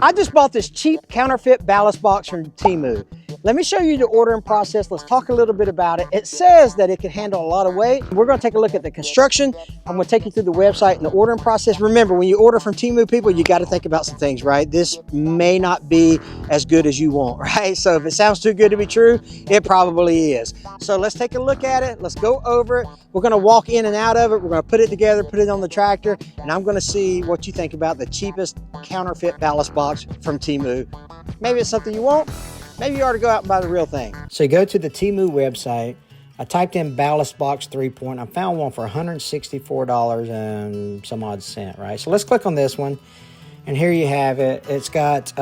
I just bought this cheap counterfeit ballast box from TEMU. Let me show you the ordering process. Let's talk a little bit about it. It says that it can handle a lot of weight. We're going to take a look at the construction. I'm going to take you through the website and the ordering process. Remember, when you order from TEMU, people, you got to think about some things, right? This may not be as good as you want, right? So if it sounds too good to be true, it probably is. So let's take a look at it. Let's go over it. We're going to walk in and out of it. We're going to put it together, put it on the tractor, and I'm going to see what you think about the cheapest counterfeit ballast box from TEMU. Maybe it's something you want. Maybe you ought to go out and buy the real thing. So you go to the TEMU website. I typed in ballast box 3-point. I found one for $164 and some odd cent, right? So let's click on this one. And here you have it. It's got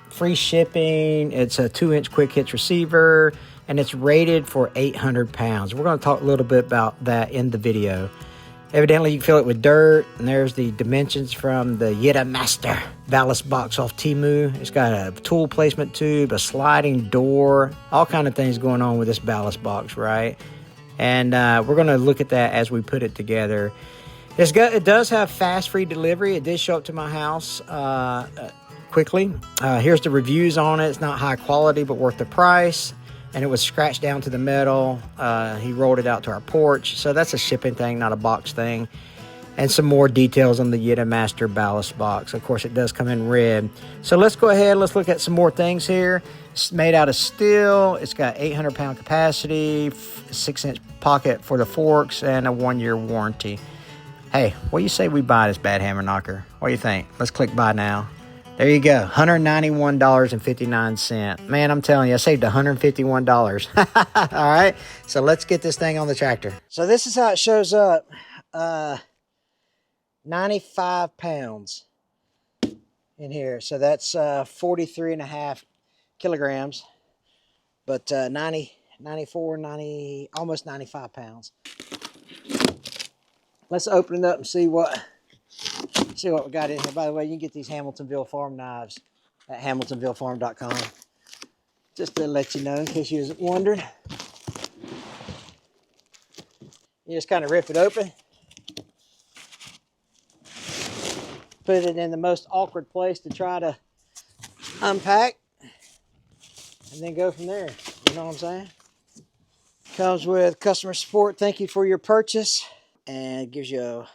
free shipping. It's a 2-inch quick hitch receiver. And it's rated for 800 pounds. We're going to talk a little bit about that in the video. Evidently, you can fill it with dirt, and there's the dimensions from the Yeti Master ballast box off TEMU. It's got a tool placement tube, a sliding door, all kind of things going on with this ballast box, right? And we're going to look at that as we put it together. It does have fast free delivery. It did show up to my house quickly. Here's the reviews on it. It's not high quality, but worth the price. And it was scratched down to the metal. He rolled it out to our porch. So that's a shipping thing, not a box thing. And some more details on the Yeti Master ballast box. Of course, it does come in red. So let's go ahead. Let's look at some more things here. It's made out of steel. It's got 800-pound capacity, 6-inch pocket for the forks, and a 1-year warranty. Hey, what do you say we buy this bad hammer knocker? What do you think? Let's click buy now. There you go, $191.59. Man, I'm telling you, I saved $151. All right, so let's get this thing on the tractor. So this is how it shows up. 95 pounds in here. So that's 43.5 kilograms, but 94, 90, almost 95 pounds. Let's open it up and see what we got in here. By the way, you can get these Hamiltonville Farm knives at hamiltonvillefarm.com. Just to let you know, in case you was wondering. You just kind of rip it open. Put it in the most awkward place to try to unpack. And then go from there. You know what I'm saying? Comes with customer support. Thank you for your purchase. And it gives you a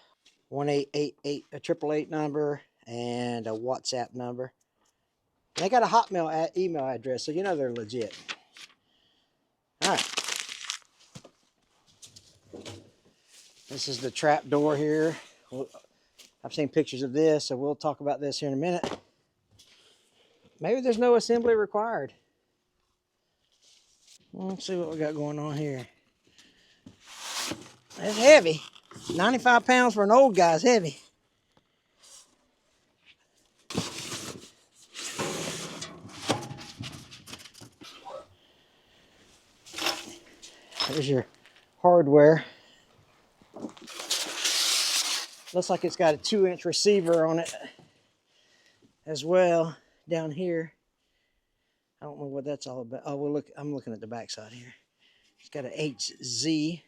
1-888 number and a WhatsApp number. And they got a Hotmail email address, so you know they're legit. All right. This is the trap door here. I've seen pictures of this, so we'll talk about this here in a minute. Maybe there's no assembly required. Let's see what we got going on here. It's heavy. 95 pounds for an old guy is heavy. There's your hardware. Looks like it's got a 2-inch receiver on it as well down here. I don't know what that's all about. Oh, well, look, I'm looking at the backside here. It's got an HZ.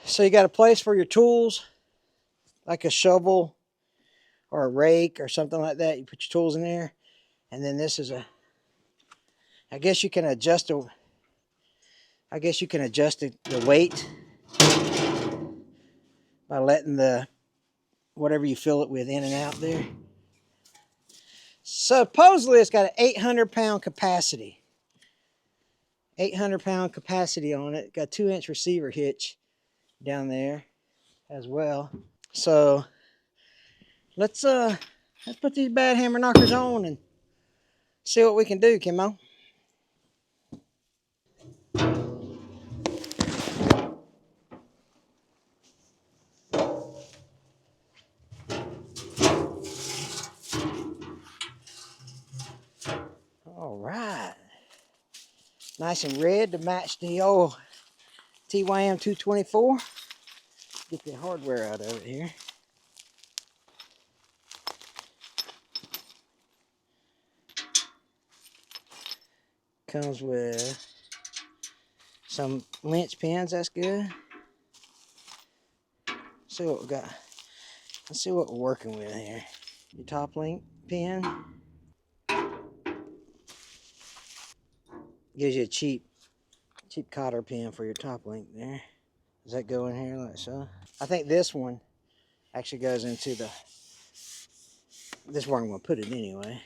So you got a place for your tools, like a shovel or a rake or something like that. You put your tools in there. And then this is I guess you can adjust the weight by letting whatever you fill it with in and out there. Supposedly it's got an 800-pound capacity. 800-pound capacity on it. Got a 2-inch receiver hitch down there as well. So let's put these bad hammer knockers on and see what we can do, Kimmo. All right. Nice and red to match the old TYM 224. Get the hardware out of it here. Comes with some lynch pins, that's good. See what we got. Let's see what we're working with here. Your top link pin. Gives you a cheap cotter pin for your top link there. Does that go in here like so? I think this one actually goes into the, this is where I'm going to put it anyway.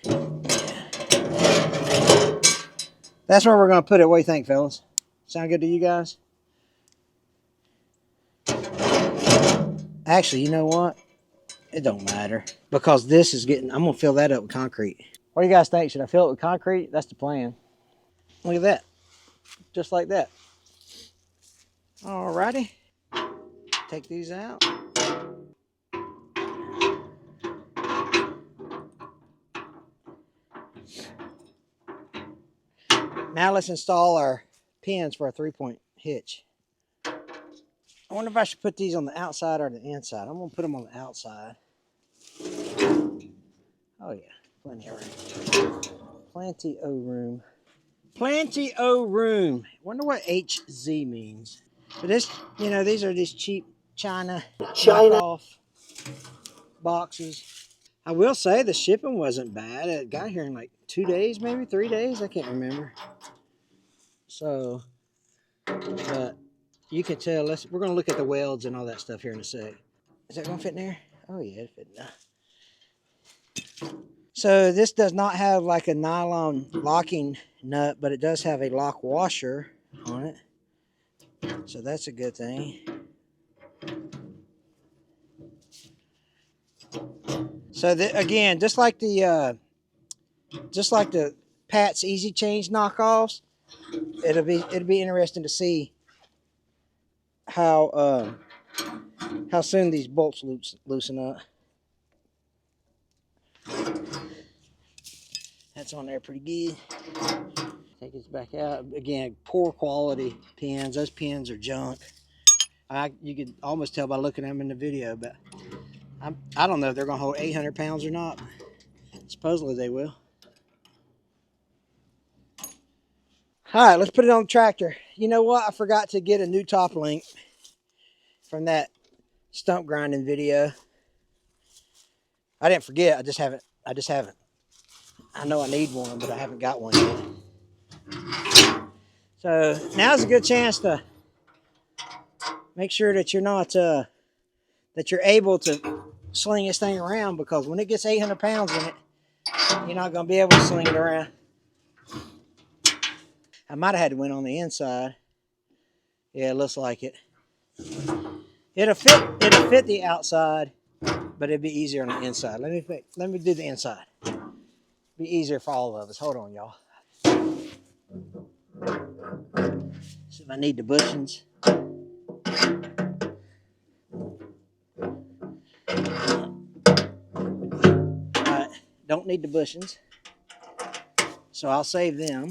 That's where we're going to put it. What do you think, fellas? Sound good to you guys? Actually, you know what? It don't matter. Because this is getting, I'm going to fill that up with concrete. What do you guys think? Should I fill it with concrete? That's the plan. Look at that. Just like that. Alrighty. Take these out. Now let's install our pins for a 3-point hitch. I wonder if I should put these on the outside or the inside. I'm going to put them on the outside. Oh yeah, plenty of room. Plenty of room. Plenty of room. I wonder what HZ means. But this, you know, these are these cheap China knockoff boxes. I will say the shipping wasn't bad. It got here in like 2 days, maybe 3 days. I can't remember. So, but you can tell. We're going to look at the welds and all that stuff here in a sec. Is that going to fit in there? Oh yeah, it fit in there. So this does not have like a nylon locking nut, but it does have a lock washer on it. So that's a good thing. So again, just like the Pat's Easy Change knockoffs, it'll be interesting to see how soon these bolts loosen up. That's on there pretty good. Take this back out. Again, poor quality pins. Those pins are junk. You could almost tell by looking at them in the video, but I don't know if they're going to hold 800 pounds or not. Supposedly they will. All right, let's put it on the tractor. You know what? I forgot to get a new top link from that stump grinding video. I didn't forget. I just haven't. I know I need one, but I haven't got one yet. So now's a good chance to make sure that you're not that you're able to sling this thing around, because when it gets 800 pounds in it, you're not going to be able to sling it around. I might have had to win on the inside. Yeah, it looks like it. It'll fit the outside, but it'd be easier on the inside. Let me do the inside. Be easier for all of us. Hold on, y'all. See if I need the bushings. Alright, don't need the bushings, so I'll save them.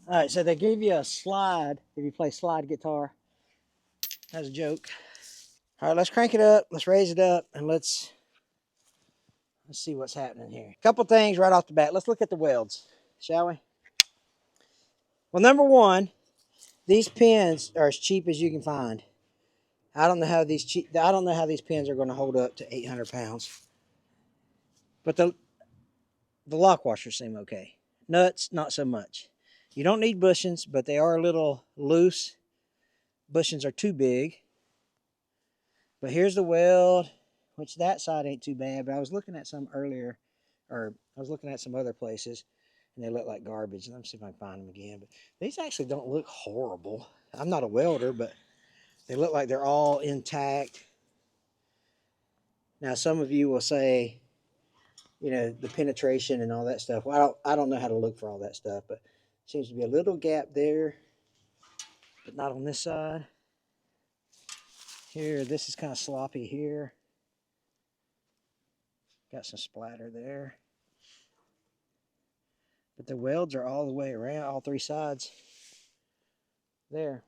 Alright, so they give you a slide if you play slide guitar. That's a joke. Alright, let's crank it up, let's raise it up, and let's see what's happening here. A couple things right off the bat. Let's look at the welds, shall we? Well, number one, these pins are as cheap as you can find. I don't know how these pins are going to hold up to 800 pounds. But the lock washers seem okay. Nuts, not so much. You don't need bushings, but they are a little loose. Bushings are too big. But here's the weld, which that side ain't too bad. But I was looking at some earlier, or I was looking at some other places, and they look like garbage. Let me see if I can find them again. But these actually don't look horrible. I'm not a welder, but they look like they're all intact. Now, some of you will say, you know, the penetration and all that stuff. Well, I don't know how to look for all that stuff, but seems to be a little gap there, but not on this side. Here, this is kind of sloppy here. Got some splatter there. But the welds are all the way around, all three sides. There.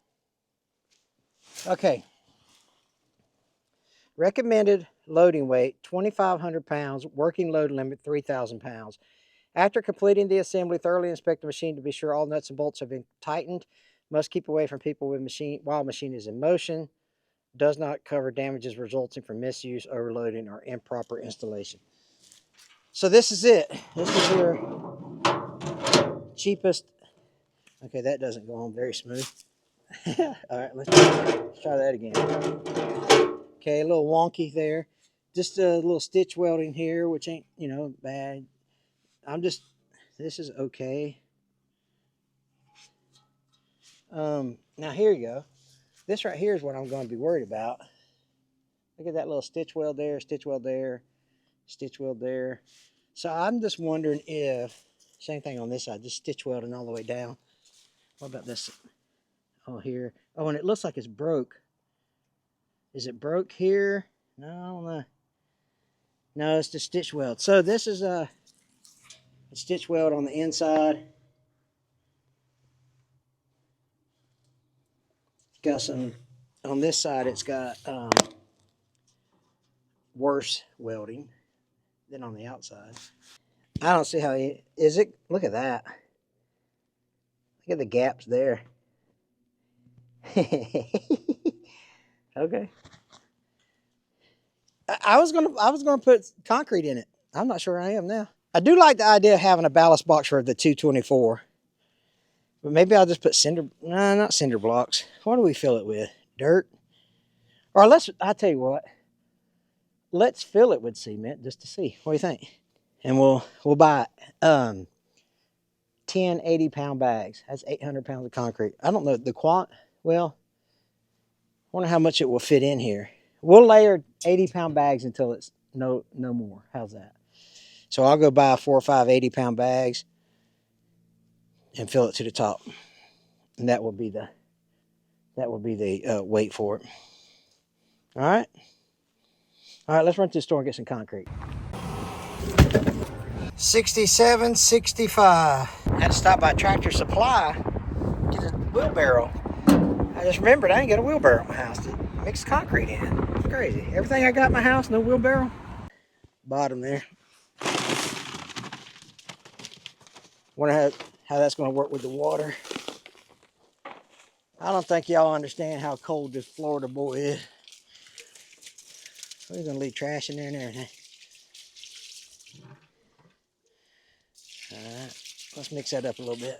Okay. Recommended loading weight, 2,500 pounds. Working load limit, 3,000 pounds. After completing the assembly, thoroughly inspect the machine to be sure all nuts and bolts have been tightened. Must keep away from people with while machine is in motion. Does not cover damages resulting from misuse, overloading, or improper installation. So this is it. This is your cheapest. Okay, that doesn't go on very smooth. All right, let's try that again. Okay, a little wonky there. Just a little stitch welding here, which ain't, you know, bad. This is okay. Now here you go. This right here is what I'm going to be worried about. Look at that little stitch weld there, stitch weld there, stitch weld there. So I'm just wondering if, same thing on this side, just stitch welding all the way down. What about this? Oh, here. Oh, and it looks like it's broke. Is it broke here? No, I don't know. No, it's the stitch weld. So this is a stitch weld on the inside. Got some, on this side it's got worse welding than on the outside. I don't see how is it. Look at that. Look at the gaps there. Okay. I was gonna put concrete in it. I'm not sure I am now. I do like the idea of having a ballast box for the 224. But maybe I'll just put not cinder blocks. What do we fill it with? Dirt? Or I'll tell you what. Let's fill it with cement just to see. What do you think? And we'll buy 10 80-pound bags. That's 800 pounds of concrete. I don't know the well, I wonder how much it will fit in here. We'll layer 80-pound bags until it's no more. How's that? So I'll go buy 4 or 5 80-pound bags and fill it to the top, and that will be the weight for it. All right, let's run to the store and get some concrete. 67.65. I had to stop by Tractor Supply, get a wheelbarrow. I just remembered I ain't got a wheelbarrow at my house to mix concrete in. It's crazy. Everything I got in my house, no wheelbarrow. Bottom there. Wonder how that's going to work with the water. I don't think y'all understand how cold this Florida boy is. We're going to leave trash in there and everything. All right, let's mix that up a little bit.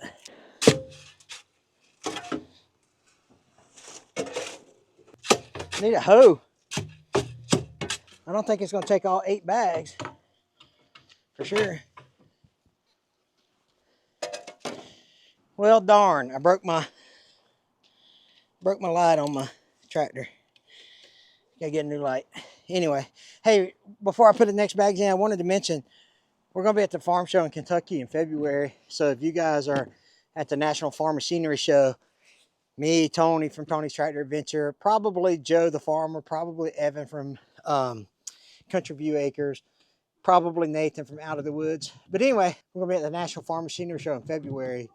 Need a hoe. I don't think it's going to take all 8 bags. For sure. Well, darn, I broke my light on my tractor. Gotta get a new light. Anyway, hey, before I put the next bags in, I wanted to mention we're gonna be at the farm show in Kentucky in February. So if you guys are at the National Farm Machinery Show, me, Tony from Tony's Tractor Adventure, probably Joe the farmer, probably Evan from Country View Acres, probably Nathan from Out of the Woods. But anyway, we're gonna be at the National Farm Machinery Show in February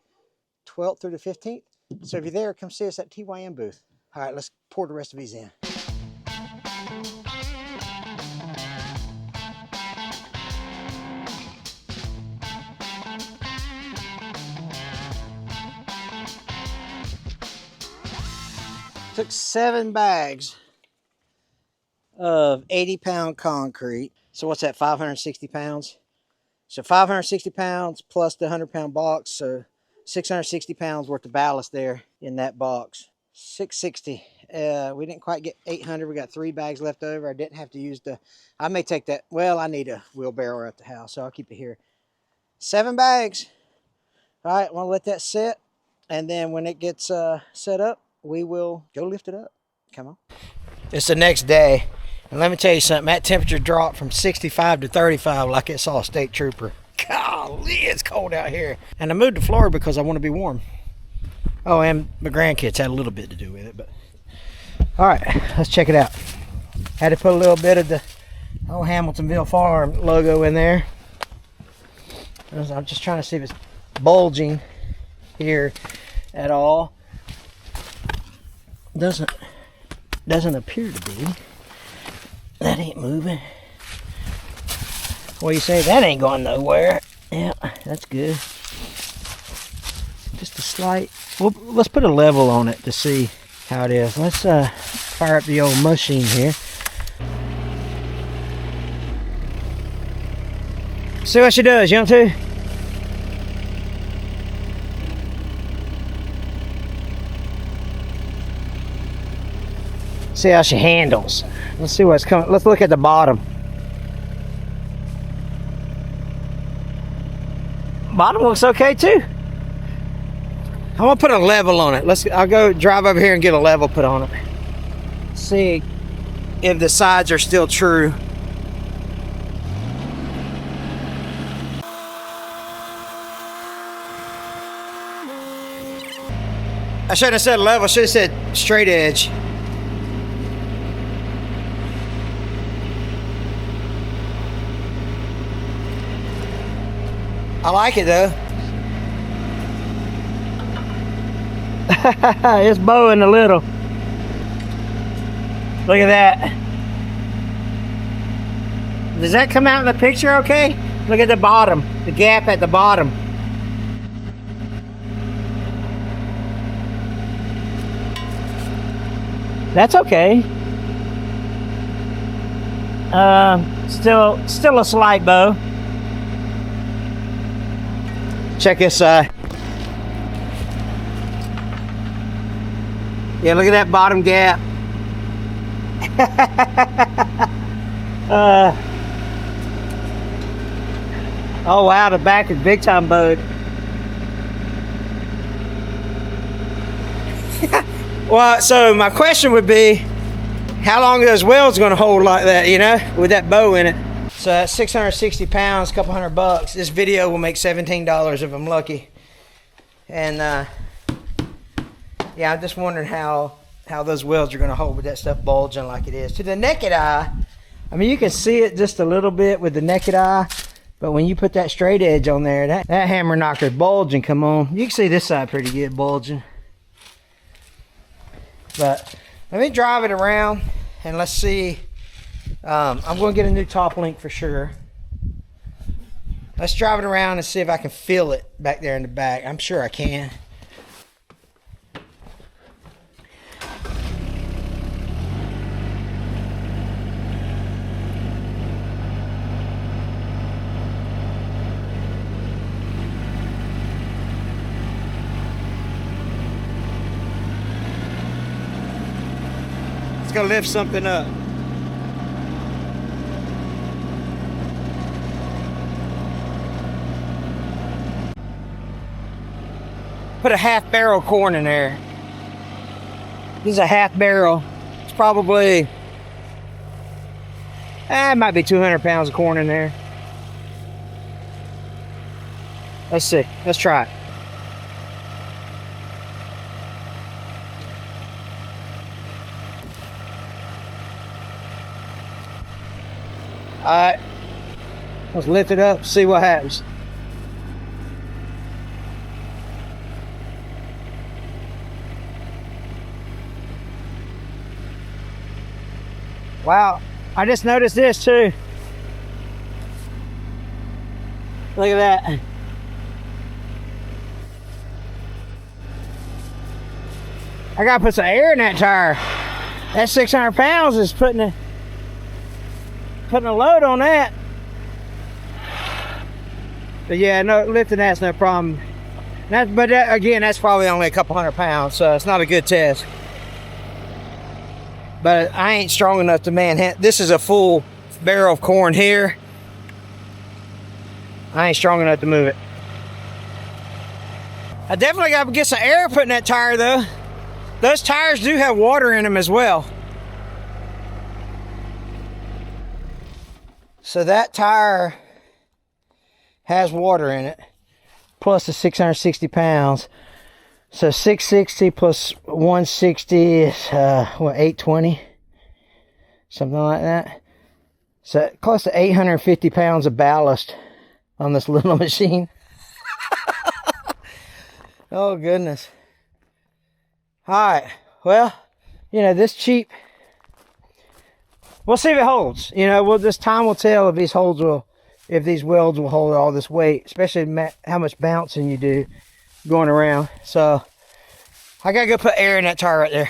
12th through the 15th. So if you're there, come see us at TYM booth. All right, let's pour the rest of these in. Took 7 bags of 80-pound concrete. So what's that, 560 pounds? So 560 pounds plus the 100-pound box. So 660 pounds worth of ballast there in that box. 660. We didn't quite get 800. We got 3 bags left over. I didn't have to use I may take that. Well, I need a wheelbarrow at the house, so I'll keep it here. 7 bags. All right, I want to let that sit. And then when it gets set up, we will go lift it up. Come on. It's the next day. And let me tell you something. That temperature dropped from 65 to 35 like it saw a state trooper. Golly, it's cold out here. And I moved to Florida because I want to be warm. Oh, and my grandkids had a little bit to do with it. But all right, let's check it out. Had to put a little bit of the old Hamiltonville Farm logo in there. I'm just trying to see if it's bulging here at all. Doesn't appear to be. That ain't moving. What do you say? That ain't going nowhere. Yeah, that's good. Just a slight Well, let's put a level on it to see how it is. Let's fire up the old machine here. See what she does, young two. See how she handles. Let's see what's coming. Let's look at the bottom. Bottom looks okay too. I'm gonna put a level on it. I'll go drive over here and get a level put on it. See if the sides are still true. I shouldn't have said level, I should have said straight edge. I like it though. It's bowing a little. Look at that. Does that come out in the picture okay? Look at the bottom, the gap at the bottom. That's okay. Still a slight bow. Check this side. Yeah, look at that bottom gap. Oh wow, the back is big time bowed. Well, so my question would be, how long are those welds going to hold like that, you know, with that bow in it? So that's 660 pounds, couple $100. This video will make $17 if I'm lucky. And yeah, I'm just wondering how those welds are going to hold with that stuff bulging like it is. To the naked eye, I mean, you can see it just a little bit with the naked eye, but when you put that straight edge on there, that hammer knocker's bulging, come on. You can see this side pretty good bulging. But let me drive it around and let's see. I'm going to get a new top link for sure. Let's drive it around and see if I can feel it back there in the back. I'm sure I can. Let's go lift something up. Put a half barrel corn in there. This is a half barrel. It's probably, it might be 200 pounds of corn in there. Let's see. Let's try it. Alright. Let's lift it up, see what happens. Wow, I just noticed this too. Look at that. I gotta put some air in that tire. That 600 pounds is putting a load on that. But yeah, no, lifting that's no problem. But again, that's probably only a couple $100 pounds, so it's not a good test. But I ain't strong enough to manhandle. This is a full barrel of corn here. I ain't strong enough to move it. I definitely got to get some air put in that tire though. Those tires do have water in them as well. So that tire has water in it, plus the 660 pounds. So 660 plus 160 is, what, 820? Something like that. So close to 850 pounds of ballast on this little machine. Oh, goodness. All right. Well, you know, this cheap. We'll see if it holds. You know, this time will tell if these welds will hold all this weight, especially how much bouncing you do going around. So I gotta go put air in that tire right there.